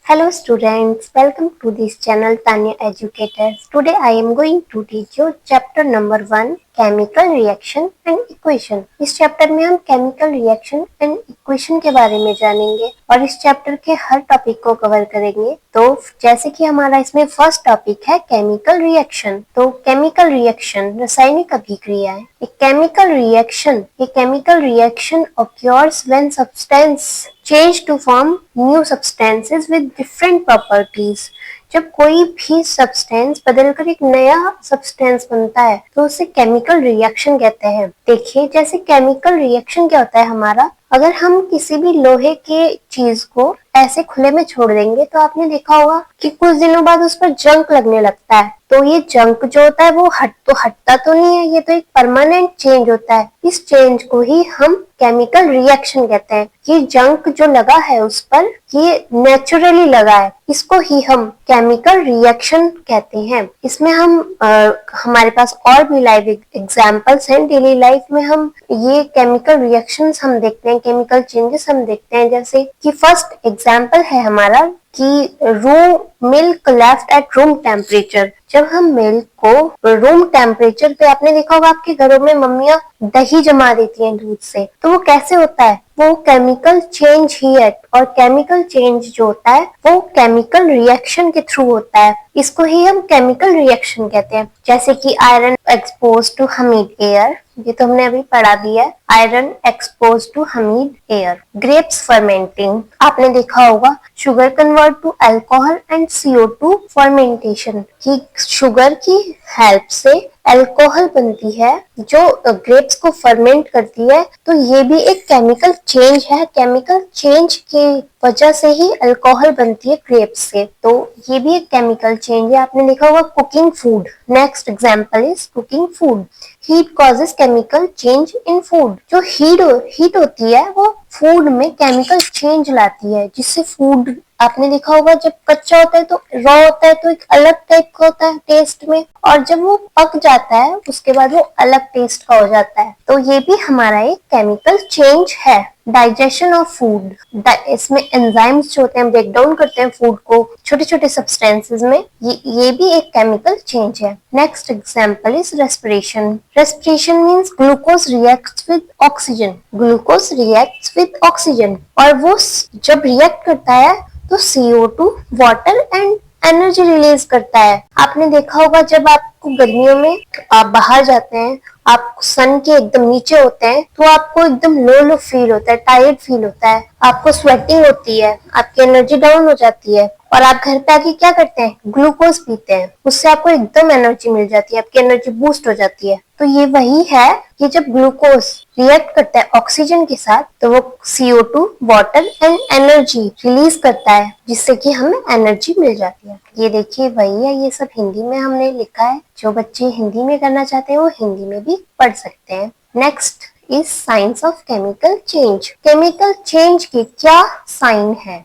Hello students, welcome to this channel Tanya Educators. Today I am going to teach you chapter number 1 Chemical Reaction and Equation. इस chapter में हम chemical reaction and equation के बारे में जानेंगे और इस चैप्टर के हर टॉपिक को कवर करेंगे। तो जैसे कि हमारा इसमें फर्स्ट टॉपिक है केमिकल रिएक्शन। तो केमिकल रिएक्शन रासायनिक अभिक्रिया है। A chemical reaction occurs when substance change to form new substances with different properties. जब कोई भी सब्सटेंस बदलकर एक नया सब्सटेंस बनता है तो उसे केमिकल रिएक्शन कहते हैं। देखिए जैसे केमिकल रिएक्शन क्या होता है हमारा, अगर हम किसी भी लोहे के चीज को ऐसे खुले में छोड़ देंगे तो आपने देखा होगा कि कुछ दिनों बाद उस पर जंग लगने लगता है। तो ये जंग जो होता है वो हटता तो नहीं है, ये तो एक परमानेंट चेंज होता है। इस चेंज को ही हम केमिकल रिएक्शन कहते हैं। ये जंग जो लगा है उस पर ये नेचुरली लगा है, इसको ही हम केमिकल रिएक्शन कहते हैं। इसमें हम हमारे पास और भी लाइव एग्जांपल्स हैं। डेली लाइफ में हम ये केमिकल रिएक्शंस हम देखते हैं, केमिकल चेंजेस हम देखते हैं। जैसे कि फर्स्ट एग्जांपल है हमारा कि milk left at room temperature. जब हम मिल्क को रूम टेम्परेचर पे, आपने देखा होगा आपके घरों में मम्मियाँ दही जमा देती हैं दूध से, तो वो कैसे होता है, वो केमिकल चेंज ही है। और केमिकल चेंज जो होता है वो केमिकल रिएक्शन के थ्रू होता है, इसको ही हम केमिकल रिएक्शन कहते हैं। जैसे कि iron expose to humid air, ये तो हमने अभी पढ़ा दिया है, iron expose to humid air. Grapes fermenting, आपने देखा होगा sugar convert to alcohol and CO2 fermentation, कि शुगर की हेल्प से अल्कोहल बनती है जो ग्रेप्स को फर्मेंट करती है। तो ये भी एक केमिकल चेंज है, केमिकल चेंज की वजह से ही अल्कोहल बनती है ग्रेप्स से, तो ये भी एक केमिकल चेंज है। आपने देखा होगा cooking food. Next example is cooking food. Heat causes chemical change in food. जो हीट होती है वो फूड में केमिकल चेंज लाती है, जिससे फूड, आपने देखा होगा जब कच्चा होता है तो रॉ होता है तो एक अलग टाइप का होता है टेस्ट में, और जब वो पक जाता है उसके बाद वो अलग टेस्ट का हो जाता है। तो ये भी हमारा एक केमिकल चेंज है। डाइजेशन ऑफ फूड, इसमें एंजाइम्स जो होते हैं ब्रेक डाउन करते हैं फूड को छोटे छोटे सब्सटेंसेस में, ये भी एक केमिकल चेंज है। Next example is respiration. Respiration means glucose reacts with oxygen. Glucose reacts with oxygen, और वो जब रिएक्ट करता है तो CO2 water and energy release करता है। आपने देखा होगा जब आपको गर्मियों में आप बाहर जाते हैं, आप सन के एकदम नीचे होते हैं तो आपको एकदम लो फील होता है, टायर्ड फील होता है, आपको स्वेटिंग होती है, आपकी एनर्जी डाउन हो जाती है, और आप घर पे आके क्या करते हैं, ग्लूकोज पीते हैं, उससे आपको एकदम एनर्जी मिल जाती है, आपकी एनर्जी बूस्ट हो जाती है। तो ये वही है कि जब ग्लूकोज रिएक्ट करता है ऑक्सीजन के साथ तो वो CO2 water and energy release करता है, जिससे कि हमें एनर्जी मिल जाती है। ये देखिए वही है, ये सब हिंदी में हमने लिखा है। जो बच्चे हिंदी में करना चाहते हैं वो हिंदी में भी पढ़ सकते हैं। Next is science of chemical change. Chemical change के क्या साइन है,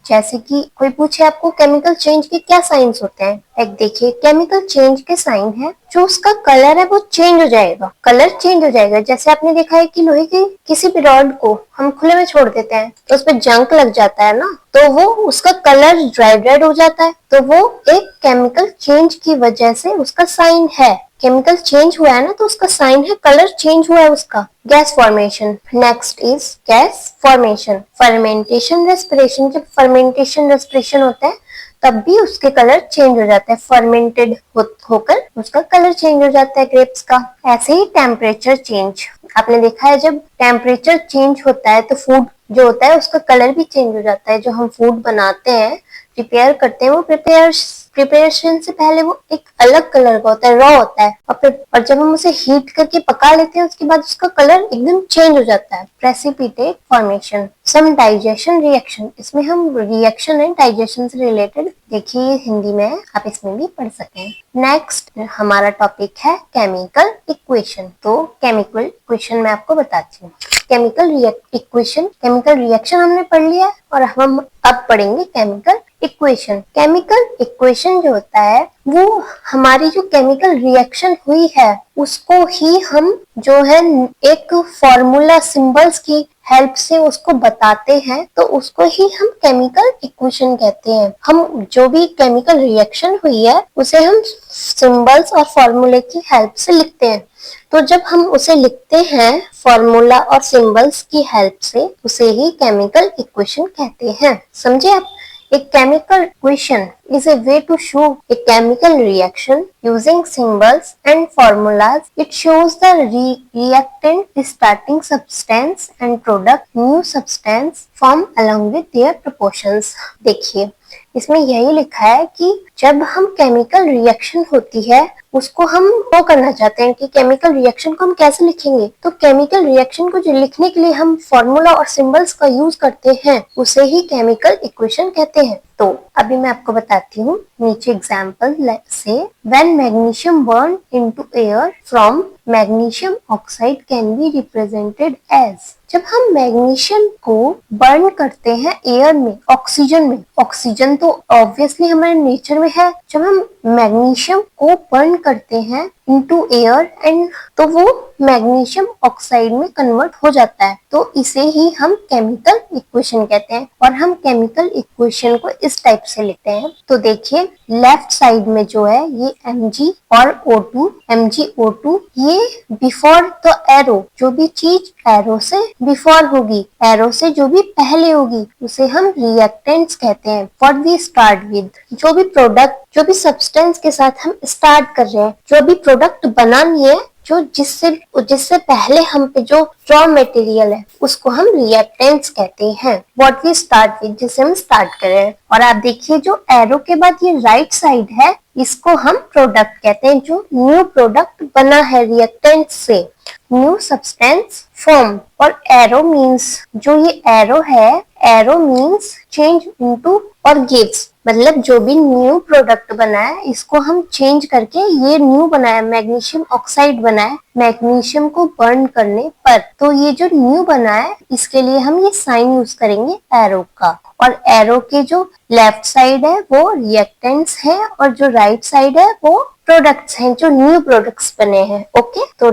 जैसे कि कोई पूछे आपको केमिकल चेंज के क्या साइंस होते हैं, एक देखिए केमिकल चेंज के साइन है जो उसका कलर है वो चेंज हो जाएगा, कलर चेंज हो जाएगा। जैसे आपने देखा है कि लोहे की किसी भी रॉड को हम खुले में छोड़ देते हैं तो उसपे जंग लग जाता है ना, तो वो उसका कलर रेड हो जाता है, तो वो एक केमिकल चेंज की वजह से उसका साइन है। केमिकल चेंज हुआ है ना तो उसका साइन है, कलर चेंज हुआ है उसका। Gas formation. Next is gas formation. Fermentation respiration, जब फर्मेंटेशन रेस्पिरेशन होता है तब भी उसके कलर चेंज हो जाता है, फर्मेंटेड होकर उसका कलर चेंज हो जाता है ग्रेप्स का। ऐसे ही टेम्परेचर चेंज, आपने देखा है जब टेम्परेचर चेंज होता है तो फूड जो होता है उसका कलर भी चेंज हो जाता है। जो हम फूड बनाते हैं, प्रिपेयर करते हैं, वो प्रिपरेशन से पहले वो एक अलग कलर का होता है, रॉ होता है, और जब हम उसे हीट करके पका लेते हैं उसके बाद उसका कलर एकदम चेंज हो जाता है। Precipitate formation. Some digestion reaction, इसमें हम रिएक्शन है डाइजेशन से रिलेटेड, देखिए हिंदी में है, आप इसमें भी पढ़ सकते हैं। नेक्स्ट हमारा टॉपिक है केमिकल इक्वेशन। तो केमिकल इक्वेशन मैं आपको बताती हूँ। केमिकल इक्वेशन, केमिकल रिएक्शन हमने पढ़ लिया और हम अब पढ़ेंगे केमिकल इक्वेशन। केमिकल इक्वेशन जो होता है वो हमारी जो केमिकल रिएक्शन हुई है उसको ही हम जो है एक फॉर्मूला सिंबल्स की हेल्प से उसको बताते हैं, तो उसको ही हम केमिकल इक्वेशन कहते हैं। हम जो भी केमिकल रिएक्शन हुई है उसे हम सिंबल्स और फॉर्मूले की हेल्प से लिखते हैं। तो जब हम उसे लिखते हैं फॉर्मूला और सिंबल्स की हेल्प से, उसे ही केमिकल इक्वेशन कहते हैं। समझे आप? A chemical equation is a way to show a chemical reaction using symbols and formulas. It shows the reactant, the starting substance and product, new substance form along with their proportions. देखिए इसमें यही लिखा है कि जब हम chemical reaction होती है उसको हम वो करना चाहते हैं कि केमिकल रिएक्शन को हम कैसे लिखेंगे, तो केमिकल रिएक्शन को जो लिखने के लिए हम फॉर्मूला और सिंबल्स का यूज करते हैं उसे ही केमिकल इक्वेशन कहते हैं। तो अभी मैं आपको बताती हूँ नीचे एग्जाम्पल से, when magnesium burn into air from magnesium oxide can be represented as. जब हम मैग्नीशियम को बर्न करते हैं एयर में, ऑक्सीजन में, ऑक्सीजन तो ऑब्वियसली हमारे नेचर में है, जब हम मैग्नीशियम को बर्न करते हैं इनटू एयर एंड तो वो मैग्नीशियम ऑक्साइड में कन्वर्ट हो जाता है, तो इसे ही हम केमिकल इक्वेशन कहते हैं। और हम केमिकल इक्वेशन को इस टाइप से लिखते हैं। तो देखिए लेफ्ट साइड में जो है ये Mg और O2, MgO2, ये बिफोर द एरो, जो भी चीज एरो से बिफोर होगी, एरो से जो भी पहले होगी उसे हम रिएक्टेंट्स कहते हैं। व्हाट वी स्टार्ट विद, जो भी प्रोडक्ट, जो भी सब्सटेंस के साथ हम स्टार्ट कर रहे हैं, जो भी प्रोडक्ट बनानी है, जो जिससे पहले हम पे जो रॉ मटेरियल है उसको हम रिएक्टेंट्स कहते हैं। व्हाट वी स्टार्ट विद, जिसे हम स्टार्ट कर रहे हैं। और आप देखिए जो एरो के बाद ये राइट साइड है इसको हम प्रोडक्ट कहते हैं, जो न्यू प्रोडक्ट बना है रिएक्टेंट से, न्यू सब्सटेंस फॉर्म। और एरो मीन्स, जो ये एरो है, एरो मीन्स चेंज इनटू और गिव्स, मतलब जो भी न्यू प्रोडक्ट बना है इसको हम चेंज करके ये न्यू बनाया, मैग्नीशियम ऑक्साइड बना है मैग्नीशियम को बर्न करने पर, तो ये जो न्यू बना है इसके लिए हम ये साइन यूज करेंगे एरो का। और एरो के जो लेफ्ट साइड है वो रिएक्टेंट्स है और जो राइट साइड है वो प्रोडक्ट्स हैं, जो न्यू प्रोडक्ट्स बने हैं। ओके, तो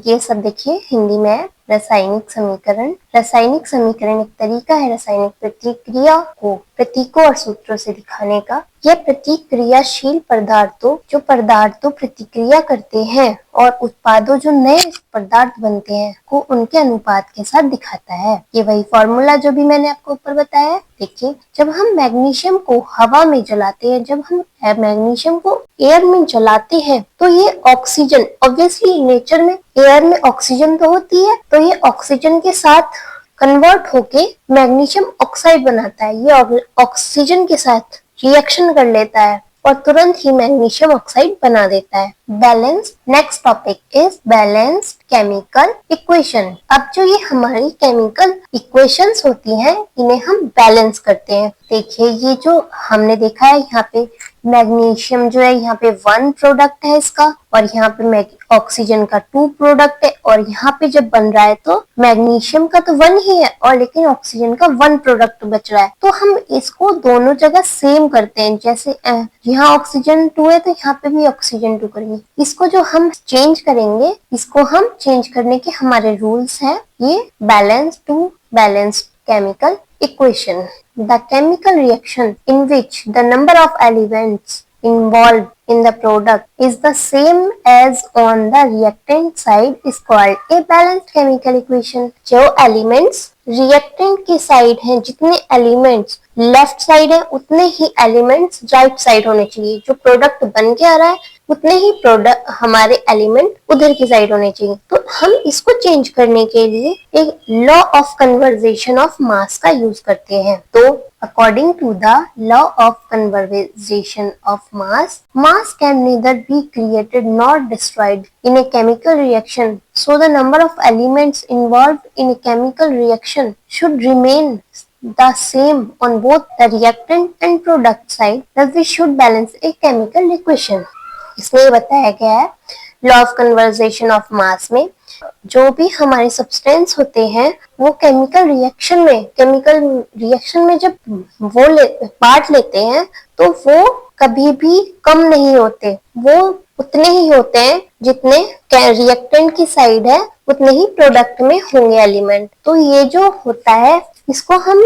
ये सब देखिए हिंदी में है रासायनिक समीकरण। रासायनिक समीकरण एक तरीका है रासायनिक प्रतिक्रिया को प्रतीकों और सूत्रों से दिखाने का। यह प्रतिक्रियाशील पदार्थों, जो पदार्थों प्रतिक्रिया करते हैं, और उत्पादों, जो नए पदार्थ बनते हैं, को उनके अनुपात के साथ दिखाता है। ये वही फॉर्मूला जो भी मैंने आपको ऊपर बताया है। देखिए जब हम मैग्नीशियम को हवा में जलाते हैं, जब हम मैग्नीशियम को एयर में जलाते हैं, तो ये ऑक्सीजन, ऑब्वियसली नेचर में एयर में ऑक्सीजन तो होती है, तो ये ऑक्सीजन के साथ कन्वर्ट होके मैग्नीशियम ऑक्साइड बनाता है। ये ऑक्सीजन के साथ रिएक्शन कर लेता है और तुरंत ही मैग्नीशियम ऑक्साइड बना देता है। Balance, next topic is balanced chemical equation. अब जो ये हमारी केमिकल इक्वेशंस होती हैं इन्हें हम बैलेंस करते हैं। देखिए ये जो हमने देखा है यहाँ पे मैग्नीशियम जो है यहाँ पे 1 प्रोडक्ट है इसका, और यहाँ पे ऑक्सीजन का 2 प्रोडक्ट है, और यहाँ पे जब बन रहा है तो मैग्नीशियम का तो 1 ही है और लेकिन ऑक्सीजन का 1 प्रोडक्ट बच रहा है। तो हम इसको दोनों जगह सेम करते हैं, जैसे यहाँ ऑक्सीजन 2 है तो यहाँ पे भी ऑक्सीजन 2 करेंगे। इसको जो हम चेंज करेंगे, इसको हम चेंज करने के हमारे रूल्स हैं। ये balance to balance chemical equation. The chemical reaction in which the number of elements involved in the product is the same as on the reactant side is called a balanced chemical equation. जो elements reactant की side हैं, जितने elements left side है उतने ही elements right side होने चाहिए। जो product बन के आ रहा है उतने ही प्रोडक्ट हमारे एलिमेंट उधर की साइड होने चाहिए। तो हम इसको चेंज करने के लिए एक law of conversation of mass का यूज करते हैं। तो according to the law of conversation of mass, mass can neither be created nor destroyed in a chemical reaction, so the number of elements involved in a chemical reaction should remain the same on both the reactant and product side, thus we should balance a chemical equation. इसमें बताया गया है law of conversation of मास में जो भी हमारे substance होते हैं वो केमिकल रिएक्शन में जब वो पार्ट लेते हैं तो वो कभी भी कम नहीं होते, वो उतने ही होते हैं जितने रिएक्टेंट की साइड है उतने ही प्रोडक्ट में होंगे एलिमेंट। तो ये जो होता है इसको हम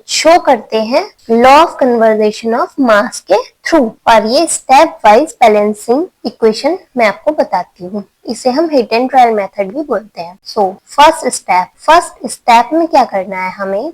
शो करते हैं लॉ ऑफ कन्वर्जेशन ऑफ मास के थ्रू, और ये स्टेप वाइज बैलेंसिंग इक्वेशन मैं आपको बताती हूँ। इसे हम हिट एंड ट्रायल मेथड भी बोलते हैं। सो फर्स्ट स्टेप में क्या करना है, हमें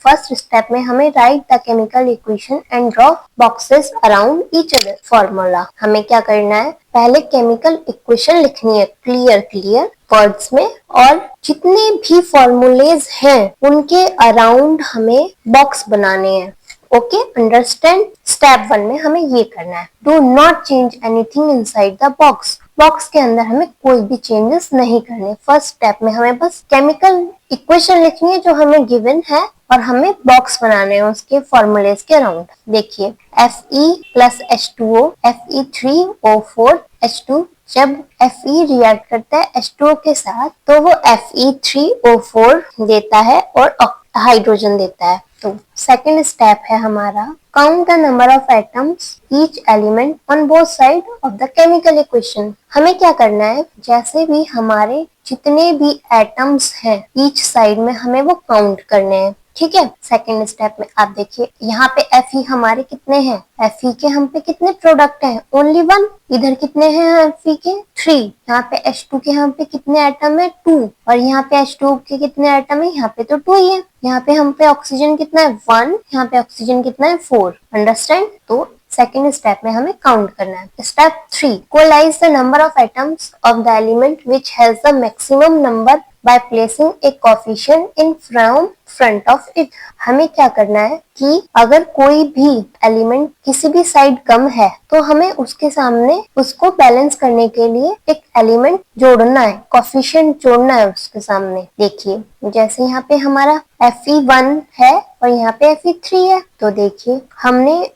फर्स्ट स्टेप में हमें right the chemical equation and draw boxes around each other formula. हमें क्या करना है, पहले केमिकल इक्वेशन लिखनी है क्लियर वर्ड्स में, और जितने भी फॉर्मूलेज हैं उनके अराउंड हमें बॉक्स बनाने हैं। Okay, understand. स्टेप 1 में हमें ये करना है, do not change anything inside the box. Box के अंदर हमें कोई भी चेंजेस नहीं करने। फर्स्ट स्टेप में हमें बस केमिकल इक्वेशन लिखनी है जो हमें गिवन है और हमें बॉक्स बनाने हैं उसके फॉर्मूलेज के अराउंड। देखिए Fe plus H2O Fe3O4 H2, जब Fe रिएक्ट करता है H2O के साथ तो वो Fe3O4 देता है और हाइड्रोजन देता है। तो सेकंड स्टेप है हमारा, count the number of atoms each element on both side of the chemical equation. हमें क्या करना है, जैसे भी हमारे जितने भी एटम्स हैं ईच साइड में हमें वो काउंट करने हैं। ठीक है, सेकंड स्टेप में आप देखिए यहाँ पे Fe हमारे कितने हैं, Fe के हम पे कितने प्रोडक्ट हैं, ओनली 1। इधर कितने हैं Fe के 3। यहाँ पे H2 के हम पे कितने एटम है 2, और यहाँ पे H2 के कितने एटम है, यहाँ पे तो 2 ही है। यहाँ पे हम पे ऑक्सीजन कितना है 1, यहाँ पे ऑक्सीजन कितना है 4। अंडरस्टैंड। तो सेकेंड स्टेप में हमें काउंट करना है। Step 3, equalise the number of atoms of the element which has the maximum number by placing a coefficient in front of it। हमें क्या करना है कि अगर कोई भी एलिमेंट किसी भी साइड कम है तो हमें उसके सामने उसको बैलेंस करने के लिए एक एलिमेंट जोड़ना है, कोएफिशिएंट जोड़ना है उसके सामने। देखिए जैसे यहाँ पे हमारा Fe1 है और यहाँ पे Fe3 है, तो देखिए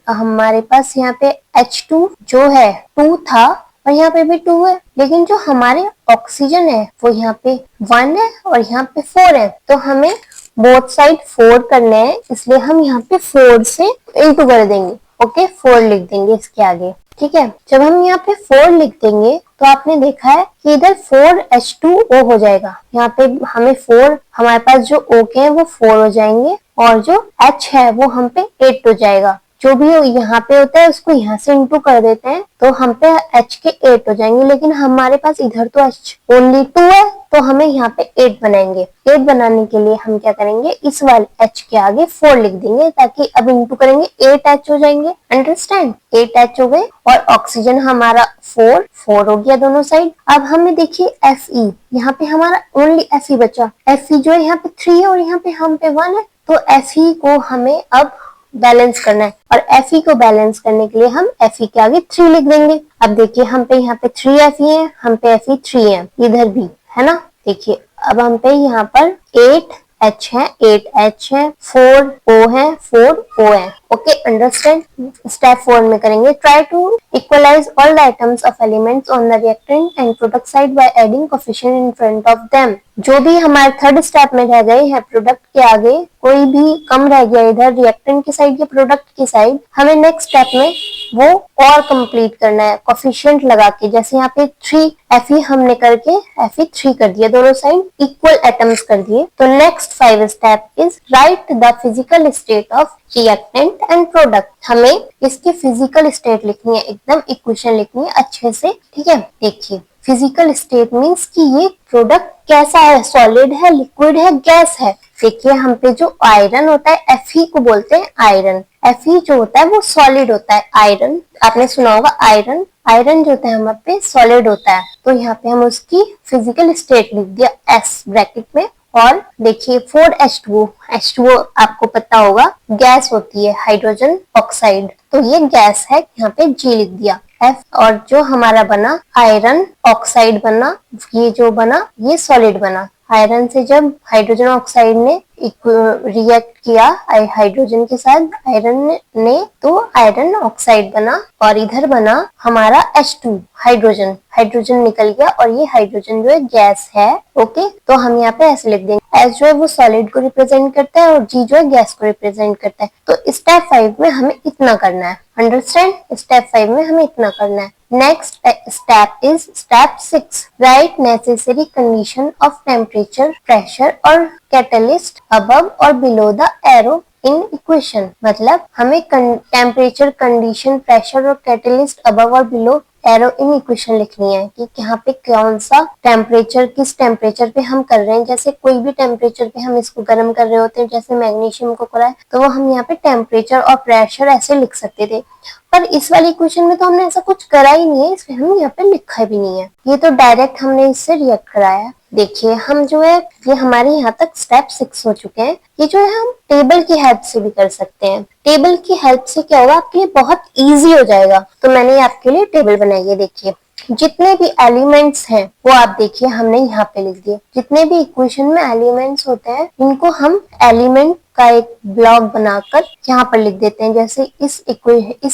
हमारे पास यहाँ पे H2 जो है 2 था और यहाँ पे भी 2 है, लेकिन जो हमारे ऑक्सीजन है वो यहाँ पे 1 है और यहाँ पे 4 है। तो हमें बोथ साइड 4 करने हैं, इसलिए हम यहाँ पे 4 से इंटू कर देंगे। ओके, 4 लिख देंगे इसके आगे। ठीक है, जब हम यहाँ पे 4 लिख देंगे तो आपने देखा है कि इधर 4H2O हो जाएगा। यहाँ पे हमें 4, हमारे पास जो O के हैं वो 4 हो जाएंगे और जो H है वो हम पे 8 हो जाएगा। जो भी यहाँ पे होता है उसको यहाँ से इंटू कर देते हैं तो हम पे H के 8 हो जाएंगे, लेकिन हमारे पास इधर तो H ओनली 2 है तो हमें यहाँ पे 8 बनाएंगे। 8 बनाने के लिए हम क्या करेंगे, इस वाले H के आगे 4 लिख देंगे ताकि अब इंटू करेंगे 8H हो जाएंगे। अंडरस्टैंड, 8H हो गए और ऑक्सीजन हमारा 4 हो गया दोनों साइड। अब हमें देखिए Fe, यहाँ पे हमारा ओनली Fe बचा। Fe जो है यहाँ पे 3 है और यहाँ पे हम पे 1 है, तो Fe को हमें अब बैलेंस करना है और Fe को बैलेंस करने के लिए हम Fe के आगे 3 लिख देंगे। अब देखिए हम पे यहाँ पे 3 Fe है, हम पे Fe3 है, इधर भी है ना। देखिए अब हम पे यहाँ पर 8H है, 8H है, 4O है, 4O है। Okay, understand. स्टेप 4 में करेंगे, try to equalise all the items of elements on the reactant and product side by adding coefficient in front of them. जो भी हमारे थर्ड स्टेप में रह गए हैं प्रोडक्ट के आगे कोई भी कम रह गया इधर रिएक्टेंट की साइड या प्रोडक्ट की साइड, हमें नेक्स्ट स्टेप में वो और कंप्लीट करना है कोएफिशिएंट लगा के। जैसे यहाँ पे 3 Fe हमने करके Fe3 कर दिया, दोनों साइड इक्वल एटम्स कर दिए। तो next 5 step is right the physical state of reactant and product. हमें इसकी फिजिकल स्टेट लिखनी है, एकदम इक्वेशन लिखनी है अच्छे से। ठीक है, देखिए फिजिकल स्टेट मीन्स कि ये प्रोडक्ट कैसा है, सॉलिड है, लिक्विड है, गैस है। देखिए हम पे जो आयरन होता है Fe को बोलते हैं आयरन। Fe जो होता है वो सॉलिड होता है। आयरन आपने सुना होगा, आयरन जो होता है हमारे पे सॉलिड होता है। तो यहाँ पे हम उसकी फिजिकल स्टेट लिख दिया S ब्रैकेट में। और देखिए 4H2O आपको पता होगा गैस होती है, हाइड्रोजन ऑक्साइड, तो ये गैस है, यहाँ पे G लिख दिया F। और जो हमारा बना आयरन ऑक्साइड बना, ये जो बना ये सॉलिड बना। आयरन से जब हाइड्रोजन ऑक्साइड ने रिएक्ट किया हाइड्रोजन के साथ आयरन ने, तो आयरन ऑक्साइड बना और इधर बना हमारा H2 हाइड्रोजन। हाइड्रोजन निकल गया और ये हाइड्रोजन जो है गैस है। ओके, तो हम यहाँ पे ऐसे लिख देंगे, H जो है वो सॉलिड को रिप्रेजेंट करता है और G जो है गैस को रिप्रेजेंट करता है। तो स्टेप 5 में हमें इतना करना है, अंडरस्टैंड? स्टेप 5 में हमें इतना करना है। Next step is step 6. Write necessary condition of temperature, pressure और catalyst above और below the arrow in equation। मतलब हमें टेम्परेचर, कंडीशन, प्रेशर और कैटलिस्ट अबव और बिलो एरो इन इक्वेशन लिखनी है कि यहाँ पे कौन सा टेम्परेचर, किस टेम्परेचर पे हम कर रहे हैं। जैसे कोई भी टेम्परेचर पे हम इसको गर्म कर रहे होते हैं, जैसे मैग्नीशियम को करा है, तो वो हम यहाँ पे टेम्परेचर और प्रेशर ऐसे लिख सकते थे। पर इस वाली इक्वेशन में तो हमने ऐसा कुछ करा ही नहीं है, इसलिए हम यहाँ पे लिखा भी नहीं है। ये तो डायरेक्ट हमने इससे रिएक्ट कराया। देखिए हम जो है, ये हमारे यहाँ तक स्टेप 6 हो चुके हैं। ये जो है हम टेबल की हेल्प से भी कर सकते हैं। टेबल की हेल्प से क्या होगा, आपके लिए बहुत इजी हो जाएगा। तो मैंने आपके लिए टेबल बनाई है। देखिए जितने भी एलिमेंट्स हैं वो आप देखिए हमने यहाँ पे लिख दिए। जितने भी इक्वेशन में एलिमेंट्स होते हैं इनको हम एलिमेंट का एक ब्लॉक बनाकर यहाँ पर लिख देते हैं। जैसे इस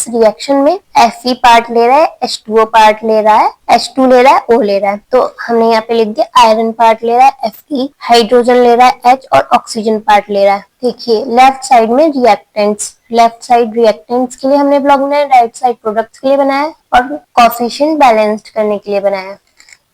रिएक्शन में Fe पार्ट ले रहा है, H2O पार्ट ले रहा है, H2 ले रहा है, O ले रहा है, तो हमने यहाँ पे लिख दिया आयरन पार्ट ले रहा है Fe, हाइड्रोजन ले रहा है H और ऑक्सीजन पार्ट ले रहा है। देखिए लेफ्ट साइड में रिएक्टेंट्स, लेफ्ट साइड रिएक्टेंट्स के लिए हमने ब्लॉक बनाया, राइट साइड प्रोडक्ट्स के लिए बनाया और कोएफिशिएंट बैलेंस्ड करने के लिए बनाया।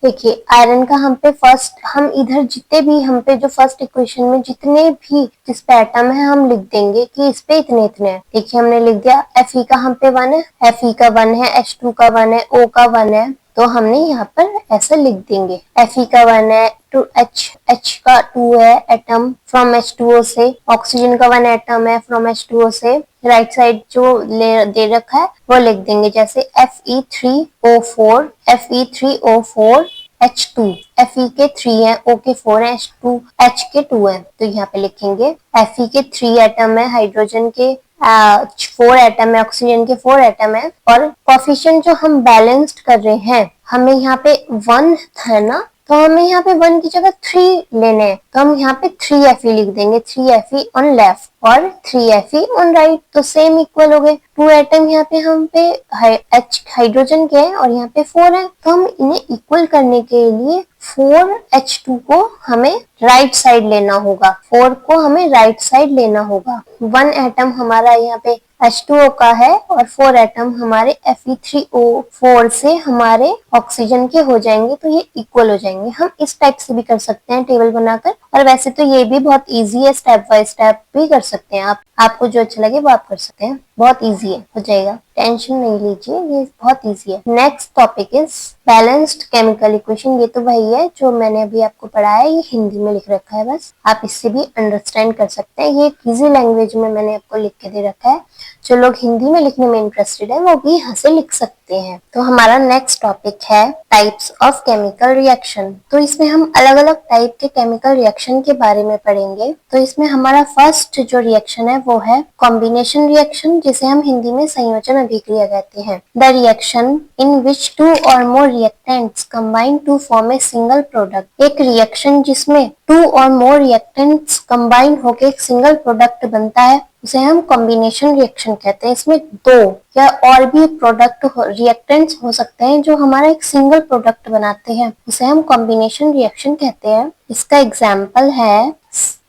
देखिए आयरन का हम पे फर्स्ट, हम इधर जितने भी हम पे जो फर्स्ट इक्वेशन में जितने भी जिस पे एटम है हम लिख देंगे कि इस पे इतने इतने हैं। देखिए हमने लिख दिया Fe का हम पे 1 है, Fe का 1 है, H2 का 1 है, O का 1 है, तो हमने यहाँ पर ऐसे लिख देंगे Fe का 1 है, टू H का 2 है एटम फ्रॉम H2O से, ऑक्सीजन का 1 एटम है फ्रॉम H2O से। राइट साइड जो दे रखा है वो लिख देंगे, जैसे Fe3O4, Fe3O4 H2, Fe के 3 है, O के 4 है, H2 H के 2 है, तो यहाँ पे लिखेंगे Fe के 3 एटम है, हाइड्रोजन के 4 एटम है, ऑक्सीजन के 4 एटम है। और कोएफिशिएंट जो हम बैलेंस्ड कर रहे हैं, हमें यहाँ पे 1 है ना, तो हमें यहाँ पे 1 की जगह 3 लेने हैं, तो हम यहाँ पे 3Fe लिख देंगे, 3Fe ऑन लेफ्ट और 3Fe ऑन राइट, तो सेम इक्वल हो गए। 2 एटम यहाँ पे हम पे हाइड्रोजन के हैं और यहाँ पे 4 है, तो हम इन्हें इक्वल करने के लिए 4H2 को हमें राइट साइड लेना होगा, 4 को हमें राइट साइड लेना होगा। 1 एटम हमारा यहाँ पे H2O का है और 4 एटम हमारे Fe3O4 से हमारे ऑक्सीजन के हो जाएंगे, तो ये इक्वल हो जाएंगे। हम इस टाइप से भी कर सकते हैं टेबल बनाकर, और वैसे तो ये भी बहुत इजी है, स्टेप बाय स्टेप भी कर सकते हैं आप। आपको जो अच्छा लगे वो आप कर सकते हैं, बहुत इजी है, हो जाएगा, टेंशन नहीं लीजिए, ये बहुत इजी है। Next topic is balanced chemical equation. ये तो वही है जो मैंने अभी आपको पढ़ाया है, ये हिंदी में लिख रखा है, बस आप इससे भी अंडरस्टैंड कर सकते हैं। ये एक इजी लैंग्वेज में मैंने आपको लिख के दे रखा है, जो लोग हिंदी में लिखने में इंटरेस्टेड है वो भी यहाँ से लिख सकते हैं। तो हमारा नेक्स्ट टॉपिक है टाइप्स ऑफ केमिकल रिएक्शन। तो इसमें हम अलग अलग टाइप के केमिकल रिएक्शन के बारे में पढ़ेंगे। तो इसमें हमारा फर्स्ट जो रिएक्शन है वो है कॉम्बिनेशन रिएक्शन, जिसे हम हिंदी में संयोजन अभिक्रिया कहते हैं। The reaction in which 2 or more reactants combine to form a single product. एक रिएक्शन जिसमें 2 और मोर रिएक्टेंट्स कंबाइन होकर एक सिंगल प्रोडक्ट बनता है, उसे हम कॉम्बिनेशन रिएक्शन कहते हैं। इसमें 2 या और भी प्रोडक्ट रिएक्टेंट्स हो सकते हैं जो हमारा एक सिंगल प्रोडक्ट बनाते हैं, उसे हम कॉम्बिनेशन रिएक्शन कहते हैं। इसका एग्जाम्पल है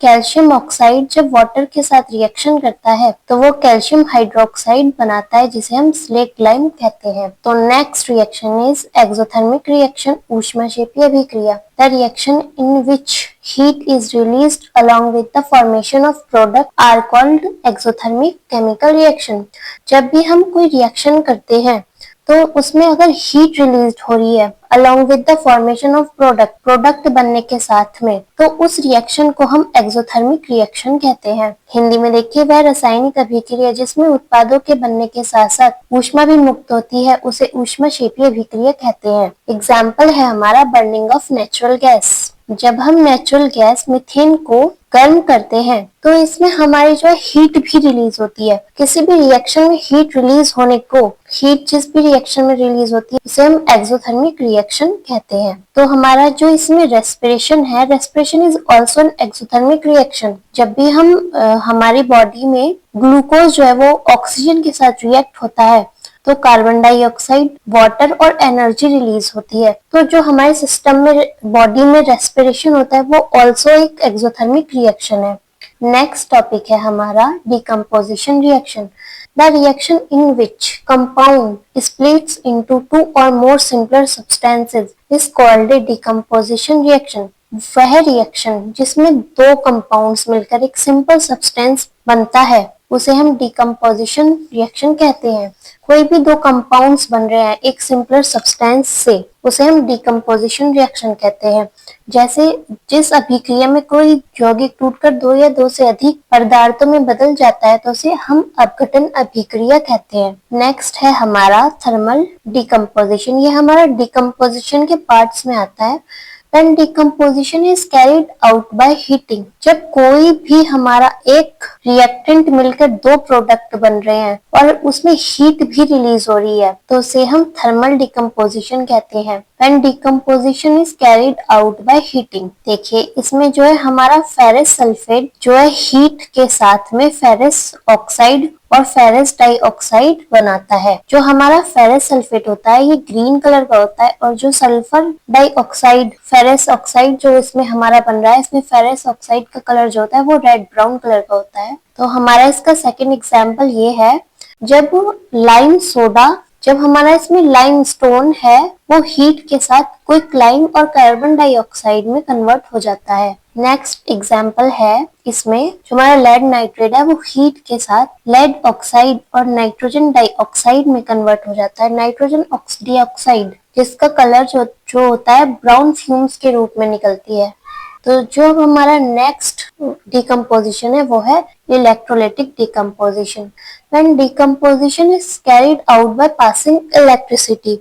कैल्शियम ऑक्साइड जब वाटर के साथ रिएक्शन करता है तो वो कैल्शियम हाइड्रोक्साइड बनाता है, जिसे हम स्लेट लाइम कहते हैं। तो next reaction is exothermic reaction, ऊष्माक्षेपी अभिक्रिया। The reaction in which heat is released along with the formation of product are called exothermic chemical reaction। जब भी हम कोई रिएक्शन करते हैं तो उसमें अगर हीट रिलीज हो रही है along with the formation of product बनने के साथ में, तो उस रिएक्शन को हम एक्सोथर्मिक रिएक्शन कहते हैं। हिंदी में देखिए वह रासायनिक अभिक्रिया जिसमें उत्पादों के बनने के साथ साथ ऊष्मा भी मुक्त होती है, उसे ऊष्माक्षेपी अभिक्रिया कहते हैं। एग्जाम्पल है हमारा बर्निंग ऑफ नेचुरल गैस। जब हम नेचुरल गैस मीथेन को गर्म करते हैं तो इसमें हमारी जो है हीट भी रिलीज होती है। किसी भी रिएक्शन में हीट रिलीज होने को, हीट जिस भी रिएक्शन में रिलीज होती है इसे हम एक्सोथर्मिक रिएक्शन कहते हैं। तो हमारा जो इसमें रेस्पिरेशन है, respiration is also an exothermic reaction. जब भी हम हमारी बॉडी में ग्लूकोज जो है वो ऑक्सीजन के साथ रिएक्ट होता है तो कार्बन डाइऑक्साइड, वाटर और एनर्जी रिलीज होती है। तो जो हमारे सिस्टम में, बॉडी में रेस्पिरेशन होता है वो ऑल्सो एक एक्सोथर्मिक रिएक्शन है। नेक्स्ट टॉपिक है हमारा decomposition reaction. The reaction in which compound splits into two or more simpler substances is called a decomposition reaction। वह रिएक्शन जिसमें दो कंपाउंड्स मिलकर एक सिंपल सब्सटेंस बनता है उसे हम डिकम्पोजिशन रिएक्शन कहते हैं। कोई भी दो कंपाउंड्स बन रहे हैं एक सिंपलर सब्सटेंस से, उसे हम डिकम्पोजिशन रिएक्शन कहते हैं। जैसे जिस अभिक्रिया में कोई यौगिक टूटकर दो या दो से अधिक पदार्थों में बदल जाता है तो उसे हम अपघटन अभिक्रिया कहते हैं। नेक्स्ट है हमारा थर्मल डिकम्पोजिशन। ये हमारा डिकम्पोजिशन के पार्ट्स में आता है। When decomposition is carried out by heating, जब कोई भी हमारा एक रिएक्टेंट मिलकर दो प्रोडक्ट बन रहे हैं और उसमें हीट भी रिलीज हो रही है तो उसे हम थर्मल डिकम्पोजिशन कहते हैं। When decomposition is carried out by heating, देखिए इसमें जो है हमारा फेरस सल्फेट जो है हीट के साथ में फेरस ऑक्साइड और फेरस डाइऑक्साइड बनाता है। जो हमारा फेरस सल्फेट होता है ये ग्रीन कलर का होता है और जो सल्फर डाइऑक्साइड, फेरस ऑक्साइड जो इसमें हमारा बन रहा है, इसमें फेरस ऑक्साइड का कलर जो होता है वो रेड ब्राउन कलर का होता है। तो हमारा इसका सेकेंड एग्जाम्पल ये है, जब हमारा इसमें लाइम स्टोन है वो हीट के साथ क्विकलाइन और कार्बन डाइऑक्साइड में कन्वर्ट हो जाता है। नेक्स्ट एग्जाम्पल है, इसमें जो हमारा लेड नाइट्रेट है वो हीट के साथ लेड ऑक्साइड और नाइट्रोजन डाइऑक्साइड में कन्वर्ट हो जाता है। नाइट्रोजन डाइऑक्साइड जिसका कलर जो होता है ब्राउन फ्यूम्स के रूप में निकलती है। तो जो हमारा नेक्स्ट डिकम्पोजिशन है वो है electrolytic decomposition. When decomposition is carried out by passing electricity,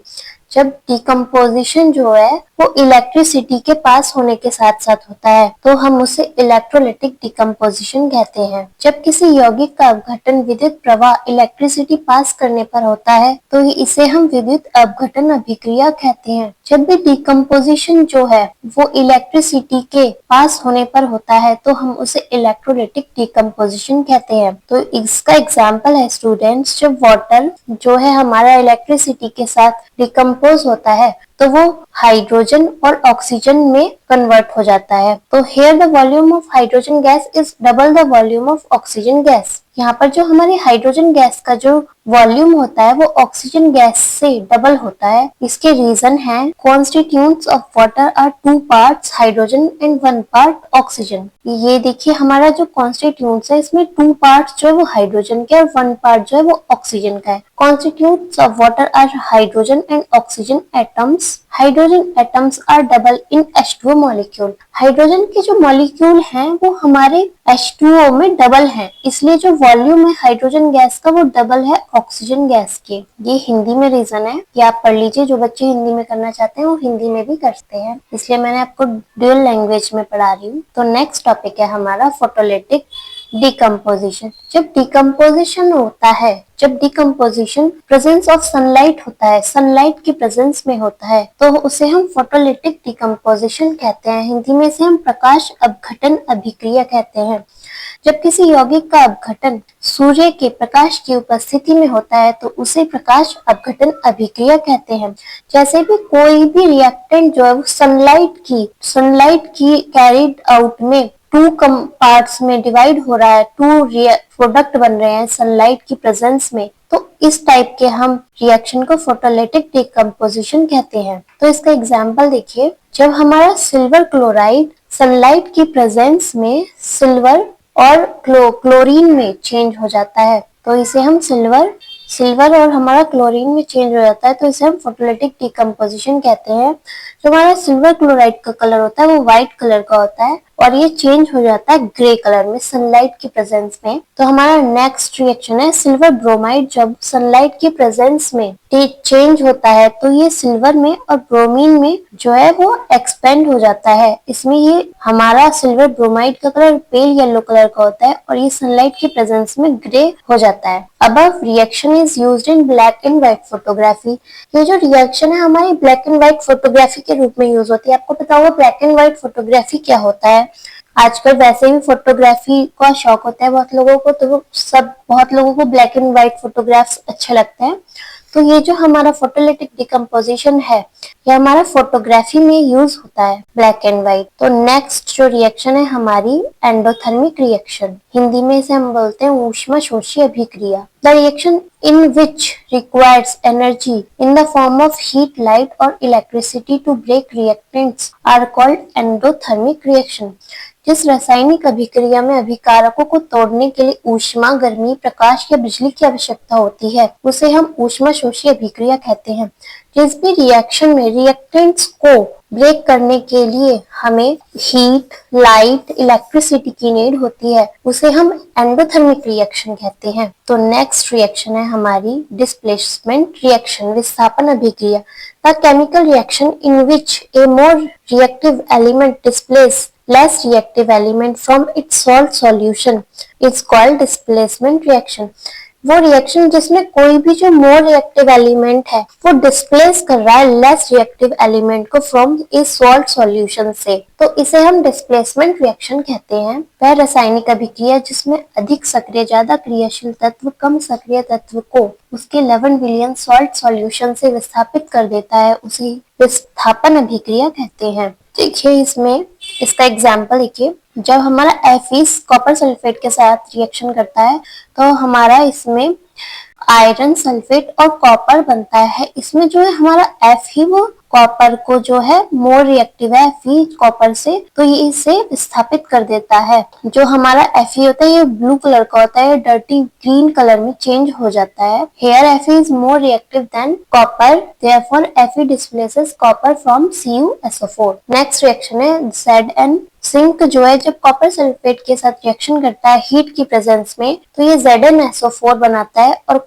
जब डिकम्पोजिशन जो है वो इलेक्ट्रिसिटी के पास होने के साथ साथ होता है तो हम उसे इलेक्ट्रोलाइटिक डिकम्पोजिशन कहते हैं। जब किसी यौगिक का अपघटन विद्युत प्रवाह इलेक्ट्रिसिटी पास करने पर होता है तो इसे हम विद्युत अपघटन अभिक्रिया कहते हैं। जब भी डिकम्पोजिशन जो है वो इलेक्ट्रिसिटी के पास होने पर होता है तो हम उसे इलेक्ट्रोलाइटिक डिकम्पोजिशन कहते हैं। तो इसका एग्जाम्पल है स्टूडेंट्स, जब वाटर जो है हमारा इलेक्ट्रिसिटी के साथ डिकम्पोज होता है तो वो हाइड्रोजन और ऑक्सीजन में कन्वर्ट हो जाता है। तो here the volume of hydrogen gas is double the volume of oxygen gas। यहाँ पर जो हमारी हाइड्रोजन गैस का जो वॉल्यूम होता है वो ऑक्सीजन गैस से डबल होता है। इसके रीजन है constituents of water are 2 parts hydrogen and 1 part oxygen. ये देखिए हमारा जो कॉन्स्टिट्यूएंट्स है इसमें 2 parts जो है वो हाइड्रोजन के और 1 part जो है वो ऑक्सीजन का है। Constituents of water are hydrogen and oxygen atoms. Hydrogen atoms are double in H2O molecule. Hydrogen के जो मॉलिक्यूल हैं वो हमारे H2O में डबल हैं, इसलिए जो वॉल्यूम है हाइड्रोजन गैस का वो डबल है ऑक्सीजन गैस के। ये हिंदी में रीजन है, ये आप पढ़ लीजिए। जो बच्चे हिंदी में करना चाहते हैं वो हिंदी में भी करते हैं, इसलिए मैंने आपको ड्यूअल लैंग्वेज में पढ़ा रही हूँ। तो नेक्स्ट टॉपिक है हमारा फोटोलिटिक डिकम्पोजिशन। जब डिकम्पोजिशन होता है, जब डिकम्पोजिशन प्रेजेंस ऑफ सनलाइट होता है, सनलाइट की प्रेजेंस में होता है तो उसे हम फोटोलिटिक डिकम्पोजिशन कहते हैं। हिंदी में इसे हम प्रकाश अपघटन अभिक्रिया कहते हैं। जब किसी यौगिक का अपघटन सूर्य के प्रकाश की उपस्थिति में होता है तो उसे प्रकाश अपघटन अभिक्रिया कहते हैं। जैसे भी कोई भी रिएक्टेंट जो है वो सनलाइट की कैरिड आउट में 2 पार्ट्स में डिवाइड हो रहा है, 2 प्रोडक्ट बन रहे हैं सनलाइट की प्रेजेंस में, तो इस टाइप के हम रिएक्शन को फोटोलिटिक डिकम्पोजिशन कहते हैं। तो इसका एग्जांपल देखिए, जब हमारा सिल्वर क्लोराइड सनलाइट की प्रेजेंस में सिल्वर और क्लोरीन में चेंज हो जाता है तो इसे हम सिल्वर और हमारा क्लोरीन में चेंज हो जाता है तो इसे हम फोटोलिटिक डिकम्पोजिशन कहते हैं। जो हमारा सिल्वर क्लोराइड का कलर होता है वो व्हाइट कलर का होता है और ये चेंज हो जाता है ग्रे कलर में सनलाइट की प्रेजेंस में। तो हमारा नेक्स्ट रिएक्शन है सिल्वर ब्रोमाइड। जब सनलाइट की प्रेजेंस में चेंज होता है तो ये सिल्वर में और ब्रोमीन में जो है वो एक्सपेंड हो जाता है। इसमें ये हमारा सिल्वर ब्रोमाइड का कलर पेल येलो कलर का होता है और ये सनलाइट की प्रेजेंस में ग्रे हो जाता है। Above reaction is used in black and white photography. ये जो रिएक्शन है हमारी ब्लैक एंड व्हाइट फोटोग्राफी के रूप में यूज होती है। आपको पता होगा ब्लैक एंड व्हाइट फोटोग्राफी क्या होता है। आजकल वैसे भी फोटोग्राफी का शौक होता है बहुत लोगों को, तो बहुत लोगों को ब्लैक एंड व्हाइट फोटोग्राफ्स अच्छे लगते हैं। तो ये जो हमारा फोटोलिटिक डिकम्पोजिशन है ये हमारा फोटोग्राफी में यूज होता है ब्लैक एंड व्हाइट। तो नेक्स्ट जो रिएक्शन है हमारी एंडोथर्मिक रिएक्शन, हिंदी में इसे हम बोलते हैं ऊष्माशोषी अभिक्रिया। The reaction in which requires energy in the form of heat, light or electricity to break reactants are called endothermic reaction। जिस रासायनिक अभिक्रिया में अभिकारकों को तोड़ने के लिए ऊष्मा, गर्मी, प्रकाश या बिजली की आवश्यकता होती है उसे हम ऊष्माशोषी अभिक्रिया कहते हैं। जिस भी रिएक्शन में रिएक्टेंट्स को ब्रेक करने के लिए हमें हीट, लाइट, इलेक्ट्रिसिटी की नीड होती है उसे हम एंडोथर्मिक रिएक्शन कहते हैं। तो नेक्स्ट रिएक्शन है हमारी डिस्प्लेसमेंट रिएक्शन, विस्थापन अभिक्रिया। The chemical reaction in which A more reactive element displace less reactive element from its salt solution is called displacement reaction। वो रिएक्शन जिसमें कोई भी जो मोर रिएक्टिव एलिमेंट है वो डिस्प्लेस कर रहा है लेस रिएक्टिव एलिमेंट को फ्रॉम ए सॉल्ट सॉल्यूशन से, तो इसे हम डिस्प्लेसमेंट रिएक्शन कहते हैं। वह रासायनिक अभिक्रिया जिसमें अधिक सक्रिय, ज्यादा क्रियाशील तत्व कम सक्रिय तत्व को उसके 11 बिलियन सॉल्ट सॉल्यूशन से विस्थापित कर देता है उसे विस्थापन अभिक्रिया कहते हैं। देखिए इसमें इसका एग्जाम्पल देखिए, जब हमारा एफिस कॉपर सल्फेट के साथ रिएक्शन करता है तो हमारा इसमें आयरन सल्फेट और कॉपर बनता है। इसमें जो है हमारा एफ ही वो कॉपर को जो है मोर रिएक्टिव है एफी कॉपर से, तो ये इसे विस्थापित कर देता है। जो हमारा एफी होता है ये ब्लू कलर का होता है, डर्टी ग्रीन कलर में चेंज हो जाता है। Here Fe is more reactive than copper, therefore Fe displaces copper from CuSO4। Next reaction है ZN सिंक। जो है जब कॉपर सल्फेट के साथ रिएक्शन करता है हीट की प्रेजेंस में तो ये ZnSO4 बनाता है और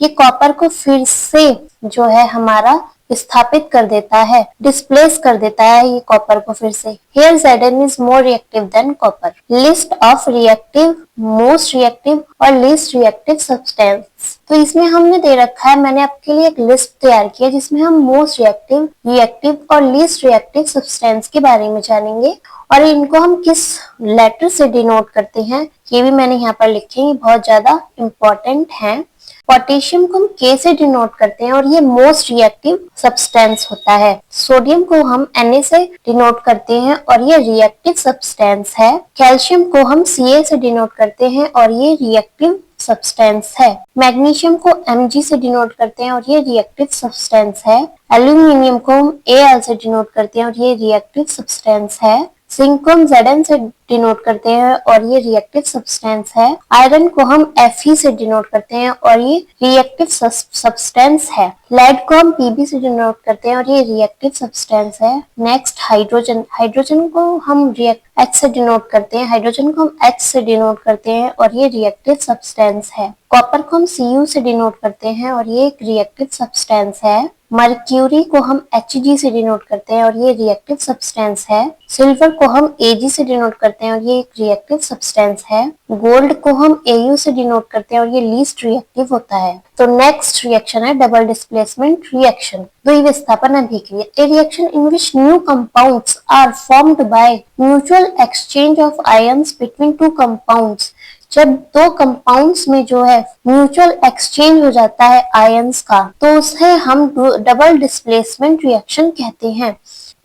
ये कॉपर को फिर से जो है हमारा विस्थापित कर देता है, डिस्प्लेस कर देता है ये कॉपर को फिर से। Here Zn is more reactive than copper। List of reactive, most reactive और लीस्ट रिएक्टिव सब्सटेंस। तो इसमें हमने दे रखा है, मैंने आपके लिए एक लिस्ट तैयार की है जिसमें हम मोस्ट रिएक्टिव, रिएक्टिव और लीस्ट रिएक्टिव सब्सटेंस के बारे में जानेंगे और इनको हम किस लेटर से डिनोट करते हैं ये भी मैंने यहाँ पर लिखे हैं, बहुत ज्यादा इम्पोर्टेंट है। पोटेशियम को हम K से डिनोट करते हैं और ये मोस्ट रिएक्टिव सब्सटेंस होता है। सोडियम को हम Na से डिनोट करते हैं और ये रिएक्टिव सब्सटेंस है। कैल्शियम को हम Ca से डिनोट करते हैं और ये रिएक्टिव सब्सटेंस है। मैग्नीशियम को Mg से डिनोट करते हैं और ये रिएक्टिव सब्सटेंस है। एल्यूमिनियम को हम Al से डिनोट करते हैं और ये रिएक्टिव सब्सटेंस है। जिंक को हम Zn से डिनोट करते हैं और ये रिएक्टिव सब्सटेंस है। आयरन को हम Fe से डिनोट करते हैं और ये रिएक्टिव सब्सटेंस है। लेड को हम Pb से डिनोट करते हैं और ये रिएक्टिव सब्सटेंस है। नेक्स्ट हाइड्रोजन, हाइड्रोजन को हम H से डिनोट करते हैं, हाइड्रोजन को हम H से डिनोट करते हैं और ये रिएक्टिव सब्सटेंस है। कॉपर को हम Cu से डिनोट करते हैं और ये एक रिएक्टिव सब्सटेंस है। मर्क्यूरी को हम Hg से डिनोट करते हैं और ये रिएक्टिव सब्सटेंस है। सिल्वर को हम Ag से डिनोट करते हैं और ये एक रिएक्टिव सब्सटेंस है। गोल्ड को हम Au से डिनोट करते हैं और ये लीस्ट रिएक्टिव होता है। तो नेक्स्ट रिएक्शन है डबल डिस्प्लेसमेंट रिएक्शन, द्विविस्थापन अभिक्रिया। A reaction in which new compounds are formed by mutual exchange of ions between two compounds. जब दो कंपाउंड्स में जो है म्यूचुअल एक्सचेंज हो जाता है आयंस का तो उसे हम डबल डिस्प्लेसमेंट रिएक्शन कहते हैं।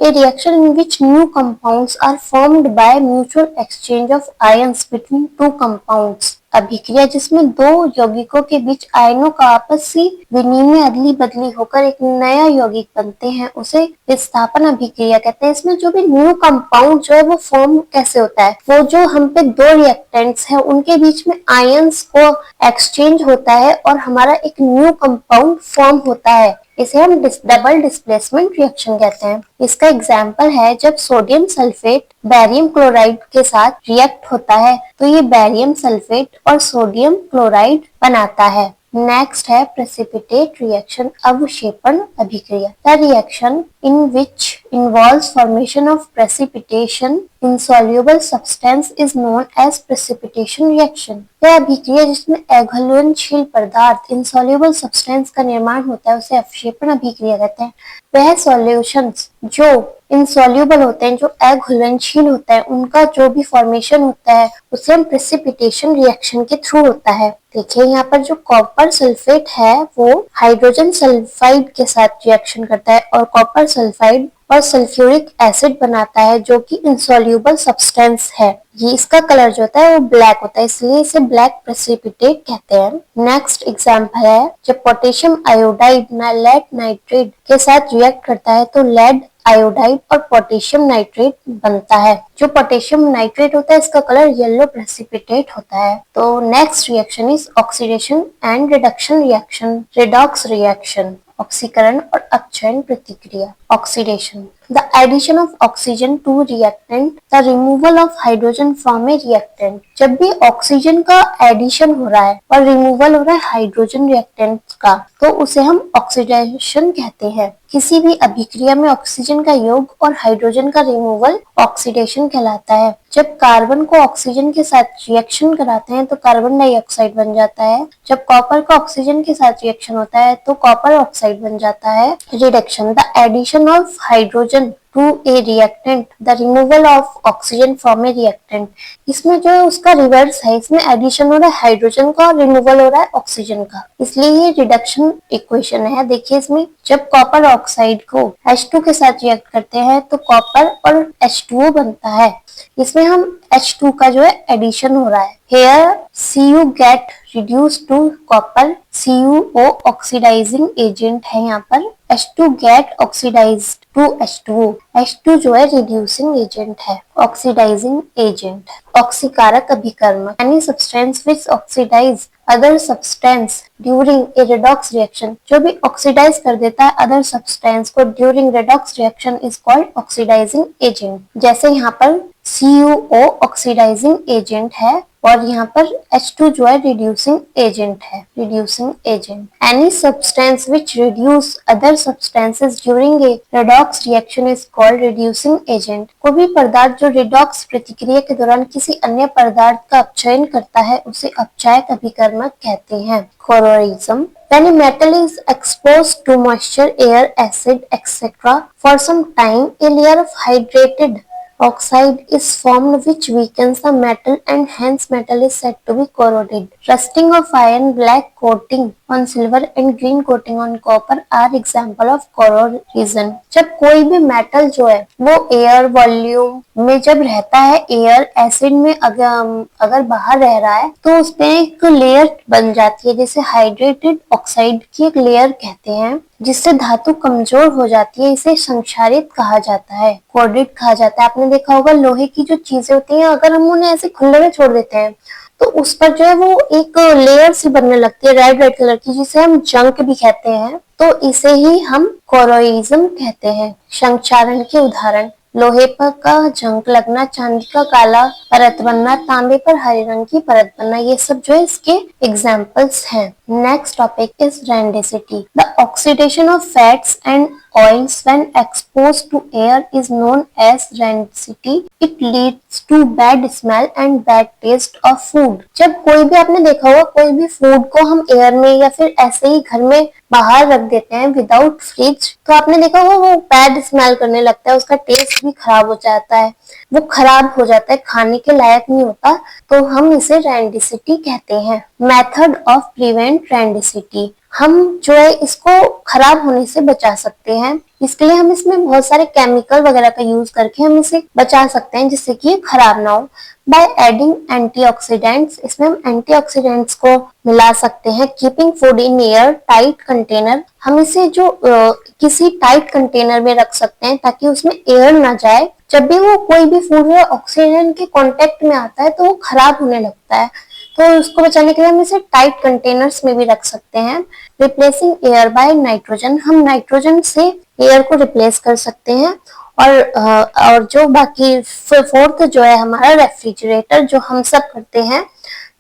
A reaction in which new compounds are formed by mutual exchange of ions between two compounds। अभिक्रिया जिसमें दो यौगिकों के बीच आयनों का आपसी विनिमय अदली बदली होकर एक नया यौगिक बनते हैं उसे विस्थापन अभिक्रिया कहते हैं। इसमें जो भी न्यू कंपाउंड जो है वो फॉर्म कैसे होता है, वो जो हम पे दो रिएक्टेंट्स हैं उनके बीच में आयंस को एक्सचेंज होता है और हमारा एक न्यू कंपाउंड फॉर्म होता है। इसे हम डबल डिस्प्लेसमेंट रिएक्शन कहते हैं। इसका एग्जाम्पल है जब सोडियम सल्फेट बेरियम क्लोराइड के साथ रिएक्ट होता है तो ये बेरियम सल्फेट और सोडियम क्लोराइड बनाता है। नेक्स्ट है प्रेसिपिटेट रिएक्शन, अवक्षेपण अभिक्रिया। The reaction in which involves formation of precipitation insoluble substance is known as precipitation reaction। यह अभिक्रिया जिसमें अघुलनशील पदार्थ insoluble substance का निर्माण होता है उसे अवक्षेपण अभिक्रिया कहते हैं। वह सॉल्यूशंस जो insoluble होते हैं, जो अघुलनशील होता है, उनका जो भी फॉर्मेशन होता है उसे हम प्रेसिपिटेशन रिएक्शन के थ्रू होता है। देखिए यहाँ पर जो कॉपर सल्फेट है वो हाइड्रोजन सल्फाइड के साथ रिएक्शन करता है और कॉपर सल्फाइड और सल्फ्यूरिक एसिड बनाता है जो कि इंसॉल्यूबल सब्सटेंस है। ये इसका कलर जो होता है वो ब्लैक होता है, इसलिए इसे ब्लैक प्रेसिपिटेट कहते हैं। नेक्स्ट एग्जांपल है जब पोटेशियम आयोडाइड लेड नाइट्रेट के साथ रिएक्ट करता है तो लेड आयोडाइड और पोटेशियम नाइट्रेट बनता है। जो पोटेशियम नाइट्रेट होता है इसका कलर येलो प्रेसिपिटेट होता है। तो next reaction is oxidation and reduction reaction, redox reaction, ऑक्सीकरण और अपचयन प्रतिक्रिया। Oxidation, the addition of oxygen to reactant, the removal of hydrogen from a reactant. जब भी ऑक्सीजन का एडिशन हो रहा है और रिमूवल हो रहा है हाइड्रोजन रिएक्टेंट का तो उसे हम ऑक्सीडेशन कहते हैं। किसी भी अभिक्रिया में ऑक्सीजन का योग और हाइड्रोजन का रिमूवल ऑक्सीडेशन कहलाता है। जब कार्बन को ऑक्सीजन के साथ रिएक्शन कराते हैं तो कार्बन डाइऑक्साइड बन जाता है। जब कॉपर का ऑक्सीजन के साथ रिएक्शन होता है तो कॉपर ऑक्साइड बन जाता है। Reduction, the addition of hydrogen to a reactant, the removal of oxygen from a reactant. इसमें जो है उसका रिवर्स है, इसमें एडिशन हो रहा है हाइड्रोजन का और रिमूवल हो रहा है ऑक्सीजन का, इसलिए ये रिडक्शन इक्वेशन है। देखिए इसमें जब कॉपर ऑक्साइड को H2 के साथ रिएक्ट करते हैं तो कॉपर और H2O बनता है। इसमें हम H2 का जो है एडिशन हो रहा है। Here Cu get reduced to copper, CuO oxidising agent है। यहाँ पर H2 get oxidized to H2O, H2 जो है रिड्यूसिंग एजेंट है, ऑक्सीडाइजिंग एजेंट। ऑक्सीकारक अभिकर्मक, any substance which oxidize other substance during a redox reaction, जो भी ऑक्सीडाइज कर देता है अदर सब्सटेंस को during redox reaction is called oxidizing agent। जैसे यहाँ पर CuO ऑक्सीडाइजिंग एजेंट है और यहाँ पर H2 जो है रिड्यूसिंग एजेंट है, reducing agent. Any substance which reduce other substances during a redox reaction is called reducing agent। कोई भी पदार्थ जो redox प्रतिक्रिया के दौरान किसी अन्य पदार्थ का अपचयन करता है उसे अपचायक अभिकर्मक कहते हैं। Corrosion, when a metal is exposed to moisture, air, acid, etc. for some time, a layer of hydrated oxide is formed which weakens the metal and hence metal is said to be corroded. Rusting of iron, black coating on silver and green coating on copper are example of corrosion। जब कोई भी metal जो है वो air volume में जब रहता है, एयर एसिड में अगर बाहर रह रहा है तो उसमें एक लेयर बन जाती है जिसे हाइड्रेटेड ऑक्साइड की एक लेयर कहते हैं, जिससे धातु कमजोर हो जाती है। इसे संक्षारित कहा जाता है, कोर्डेड कहा जाता है। आपने देखा होगा लोहे की जो चीजें होती हैं अगर हम उन्हें ऐसे खुले में छोड़ देते हैं तो उस पर जो है वो एक लेयर सी बनने लगती है रेड रेड कलर की, जिसे हम जंक भी कहते हैं। तो इसे ही हम कोरोइज्म कहते हैं। संक्षारण के उदाहरण, लोहे पर का जंग लगना, चांदी का काला परत बनना, तांबे पर हरे रंग की परत बनना, ये सब जो है इसके एग्जाम्पल्स हैं। Next topic is rancidity, the oxidation of fats and oils when exposed to air is known as rancidity. It leads to bad smell and bad taste of food। जब कोई भी आपने देखा होगा कोई भी फूड को हम एयर में या फिर ऐसे ही घर में बाहर रख देते हैं विदाउट फ्रिज तो आपने देखा होगा वो बैड स्मेल करने लगता है, उसका टेस्ट भी खराब हो जाता है, वो खराब हो जाता है, खाने के लायक नहीं होता, तो हम इसे रेंडिसिटी कहते हैं। मेथड ऑफ प्रिवेंट रेंडिसिटी, हम जो है इसको खराब होने से बचा सकते हैं। इसके लिए हम इसमें बहुत सारे केमिकल वगैरह का यूज करके हम इसे बचा सकते हैं जिससे कि ये खराब ना हो। बाय एडिंग एंटीऑक्सीडेंट्स, इसमें हम एंटीऑक्सीडेंट्स को मिला सकते हैं। Keeping food in air tight container, हम इसे जो किसी टाइट कंटेनर में रख सकते हैं ताकि उसमें एयर ना जाए। जब भी वो कोई भी फूड है ऑक्सीजन के कांटेक्ट में आता है तो वो खराब होने लगता है, तो उसको बचाने के लिए हम इसे टाइट कंटेनर्स में भी रख सकते हैं। रिप्लेसिंग एयर बाय नाइट्रोजन, हम नाइट्रोजन से एयर को रिप्लेस कर सकते हैं। और जो बाकी फोर्थ जो है हमारा रेफ्रिजरेटर, जो हम सब करते हैं,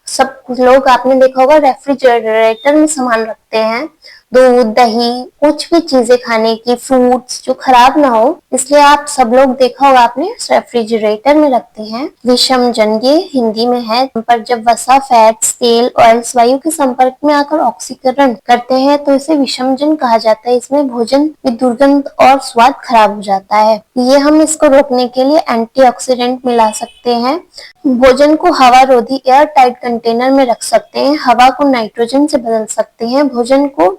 सब लोग आपने देखा होगा रेफ्रिजरेटर में सामान रखते हैं, दूध दही कुछ भी चीजें खाने की, फ्रूट्स जो खराब ना हो, इसलिए आप सब लोग देखा होगा आपने रेफ्रिजरेटर में रखते हैं। विषमजन ये हिंदी में है, पर जब वसा, फैट्स, तेल, ऑयल्स वायु के संपर्क में आकर ऑक्सीकरण करते हैं तो इसे विषमजन कहा जाता है। इसमें भोजन की दुर्गंध और स्वाद खराब हो जाता है। ये हम इसको रोकने के लिए एंटीऑक्सीडेंट मिला सकते हैं। भोजन को हवा रोधी एयर टाइट कंटेनर में रख सकते हैं, हवा को नाइट्रोजन से बदल सकते हैं, भोजन को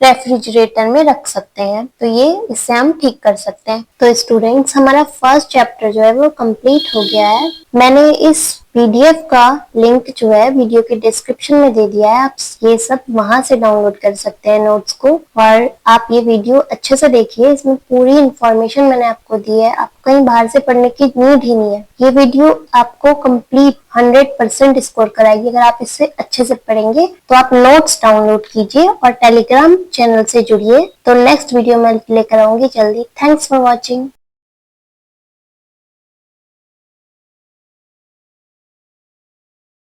रेफ्रिजरेटर में रख सकते हैं। तो ये इससे हम ठीक कर सकते हैं। तो स्टूडेंट्स, हमारा फर्स्ट चैप्टर जो है वो कंप्लीट हो गया है। मैंने इस पीडीएफ का लिंक जो है वीडियो के डिस्क्रिप्शन में दे दिया है, आप ये सब वहां से डाउनलोड कर सकते हैं नोट्स को। और आप ये वीडियो अच्छे से देखिए, इसमें पूरी इंफॉर्मेशन मैंने आपको दी है, आप कहीं बाहर से पढ़ने की नीड ही नहीं है। ये वीडियो आपको कंप्लीट 100% स्कोर कराएगी अगर आप इससे अच्छे से पढ़ेंगे। तो आप नोट्स डाउनलोड कीजिए और टेलीग्राम चैनल से जुड़िए। तो नेक्स्ट वीडियो मैं लेकर आऊंगी जल्दी। Thanks for watching.